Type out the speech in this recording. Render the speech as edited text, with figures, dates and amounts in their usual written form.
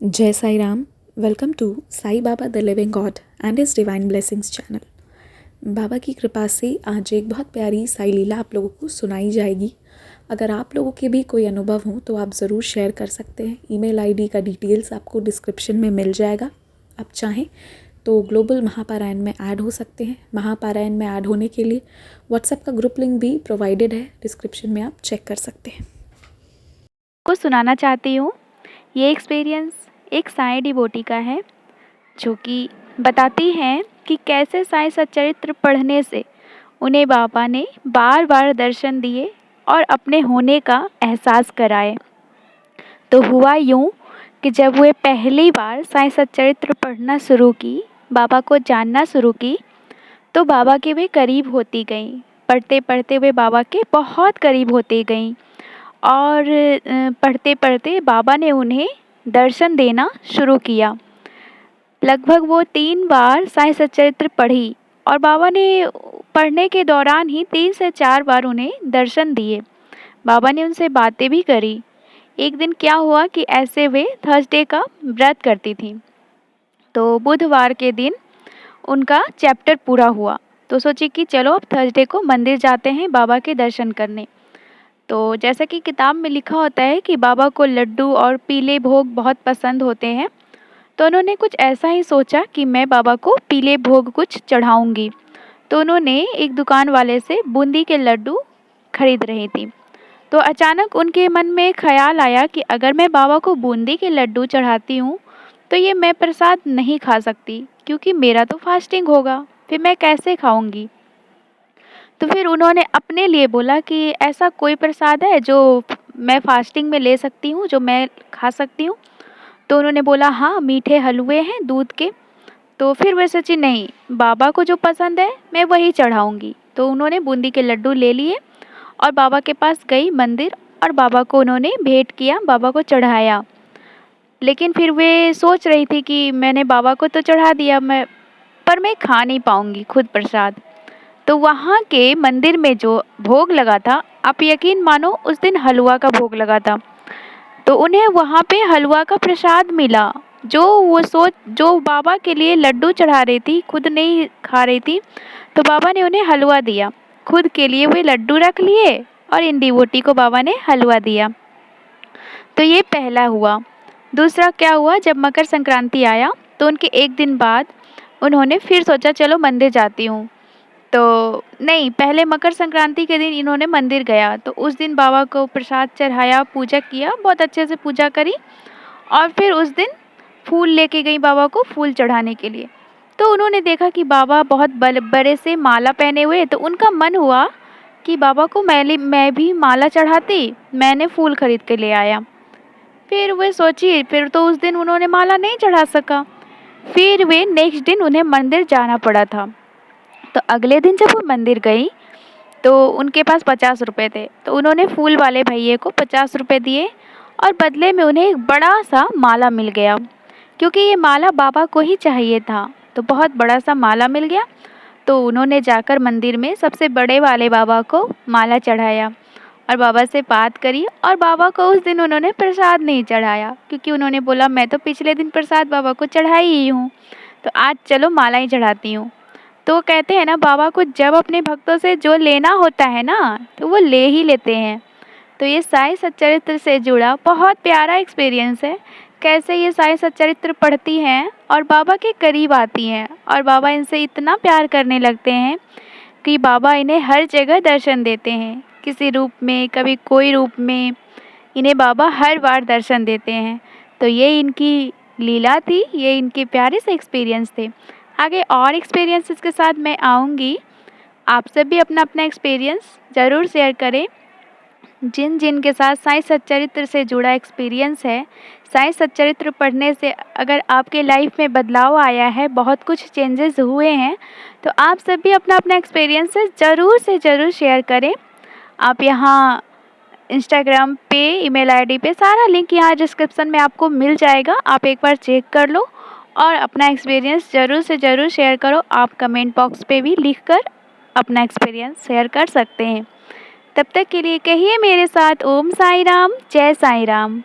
जय Sai Ram. Welcome to Sai Baba the living God and his divine blessings channel. Baba की कृपा से आज एक बहुत प्यारी साई लीला आप लोगों को सुनाई जाएगी। अगर आप लोगों के भी कोई अनुभव हो तो आप ज़रूर शेयर कर सकते हैं। ईमेल आईडी का डिटेल्स आपको डिस्क्रिप्शन में मिल जाएगा। आप चाहें तो ग्लोबल महापारायण में ऐड हो सकते हैं। महापारायण में ऐड होने के लिए व्हाट्सएप का ग्रुप लिंक भी प्रोवाइडेड है, डिस्क्रिप्शन में आप चेक कर सकते हैं। को सुनाना चाहती हूँ। ये एक्सपीरियंस एक साई डिवोटी का है, जो कि बताती हैं कि कैसे साई सच्चरित्र पढ़ने से उन्हें बाबा ने बार बार दर्शन दिए और अपने होने का एहसास कराए। तो हुआ यूँ कि जब वे पहली बार साई सच्चरित्र पढ़ना शुरू की, बाबा को जानना शुरू की, तो बाबा के वे करीब होती गईं। पढ़ते पढ़ते वे बाबा के बहुत करीब होती गईं और पढ़ते पढ़ते बाबा ने उन्हें दर्शन देना शुरू किया। लगभग वो 3 बार साई सच्चरित्र पढ़ी और बाबा ने पढ़ने के दौरान ही 3 से 4 बार उन्हें दर्शन दिए। बाबा ने उनसे बातें भी करी। एक दिन क्या हुआ कि ऐसे वे थर्सडे का व्रत करती थी, तो बुधवार के दिन उनका चैप्टर पूरा हुआ। तो सोची कि चलो अब थर्सडे को मंदिर जाते हैं बाबा के दर्शन करने। तो जैसा कि किताब में लिखा होता है कि बाबा को लड्डू और पीले भोग बहुत पसंद होते हैं, तो उन्होंने कुछ ऐसा ही सोचा कि मैं बाबा को पीले भोग कुछ चढ़ाऊँगी। तो उन्होंने एक दुकान वाले से बूंदी के लड्डू खरीद रही थी। तो अचानक उनके मन में ख़्याल आया कि अगर मैं बाबा को बूंदी के लड्डू चढ़ाती हूँ, तो ये मैं प्रसाद नहीं खा सकती, क्योंकि मेरा तो फास्टिंग होगा, फिर मैं कैसे खाऊँगी। तो फिर उन्होंने अपने लिए बोला कि ऐसा कोई प्रसाद है जो मैं फास्टिंग में ले सकती हूँ, जो मैं खा सकती हूँ। तो उन्होंने बोला हाँ, मीठे हलवे हैं दूध के। तो फिर वे सोची नहीं, बाबा को जो पसंद है मैं वही चढ़ाऊँगी। तो उन्होंने बूंदी के लड्डू ले लिए और बाबा के पास गई मंदिर, और बाबा को उन्होंने भेंट किया, बाबा को चढ़ाया। लेकिन फिर वे सोच रही थी कि मैंने बाबा को तो चढ़ा दिया, पर मैं खा नहीं पाऊँगी खुद प्रसाद। तो वहाँ के मंदिर में जो भोग लगा था, आप यकीन मानो उस दिन हलवा का भोग लगा था। तो उन्हें वहाँ पे हलवा का प्रसाद मिला, जो बाबा के लिए लड्डू चढ़ा रही थी, खुद नहीं खा रही थी। तो बाबा ने उन्हें हलवा दिया, खुद के लिए वे लड्डू रख लिए और इन डिवोटी को बाबा ने हलवा दिया। तो ये पहला हुआ। दूसरा क्या हुआ, जब मकर संक्रांति आया तो उनके एक दिन बाद उन्होंने फिर सोचा चलो मंदिर जाती हूँ। तो नहीं, पहले मकर संक्रांति के दिन इन्होंने मंदिर गया, तो उस दिन बाबा को प्रसाद चढ़ाया, पूजा किया, बहुत अच्छे से पूजा करी, और फिर उस दिन फूल लेके गई बाबा को फूल चढ़ाने के लिए। तो उन्होंने देखा कि बाबा बहुत बड़े से माला पहने हुए, तो उनका मन हुआ कि बाबा को मैं भी माला चढ़ाती, मैंने फूल खरीद के ले आया। फिर वे सोची, फिर तो उस दिन उन्होंने माला नहीं चढ़ा सका। फिर वे नेक्स्ट दिन उन्हें मंदिर जाना पड़ा था। तो अगले दिन जब वो मंदिर गई तो उनके पास 50 रुपये थे। तो उन्होंने फूल वाले भैया को 50 रुपये दिए और बदले में उन्हें एक बड़ा सा माला मिल गया, क्योंकि ये माला बाबा को ही चाहिए था। तो बहुत बड़ा सा माला मिल गया। तो उन्होंने जाकर मंदिर में सबसे बड़े वाले बाबा को माला चढ़ाया और बाबा से बात करी, और बाबा को उस दिन उन्होंने प्रसाद नहीं चढ़ाया, क्योंकि उन्होंने बोला मैं तो पिछले दिन प्रसाद बाबा को चढ़ाई ही हूँ, तो आज चलो माला ही चढ़ाती हूँ। तो कहते हैं ना, बाबा को जब अपने भक्तों से जो लेना होता है ना, तो वो ले ही लेते हैं। तो ये साई सच्चरित्र से जुड़ा बहुत प्यारा एक्सपीरियंस है, कैसे ये साई सच्चरित्र पढ़ती हैं और बाबा के करीब आती हैं, और बाबा इनसे इतना प्यार करने लगते हैं कि बाबा इन्हें हर जगह दर्शन देते हैं, किसी रूप में, कभी कोई रूप में, इन्हें बाबा हर बार दर्शन देते हैं। तो ये इनकी लीला थी, ये इनके प्यारे से एक्सपीरियंस थे। आगे और एक्सपीरियंसेस के साथ मैं आऊँगी। आप सब भी अपना अपना एक्सपीरियंस ज़रूर शेयर करें। जिन जिन के साथ साई सच्चरित्र से जुड़ा एक्सपीरियंस है, साई सच्चरित्र पढ़ने से अगर आपके लाइफ में बदलाव आया है, बहुत कुछ चेंजेस हुए हैं, तो आप सब भी अपना अपना एक्सपीरियंसेस ज़रूर से ज़रूर शेयर करें। आप यहाँ इंस्टाग्राम पे, ईमेल आईडी पे, सारा लिंक यहाँ डिस्क्रिप्शन में आपको मिल जाएगा, आप एक बार चेक कर लो और अपना एक्सपीरियंस ज़रूर से ज़रूर शेयर करो। आप कमेंट बॉक्स पे भी लिखकर अपना एक्सपीरियंस शेयर कर सकते हैं। तब तक के लिए कहिए मेरे साथ ओम साई राम, जय साई राम।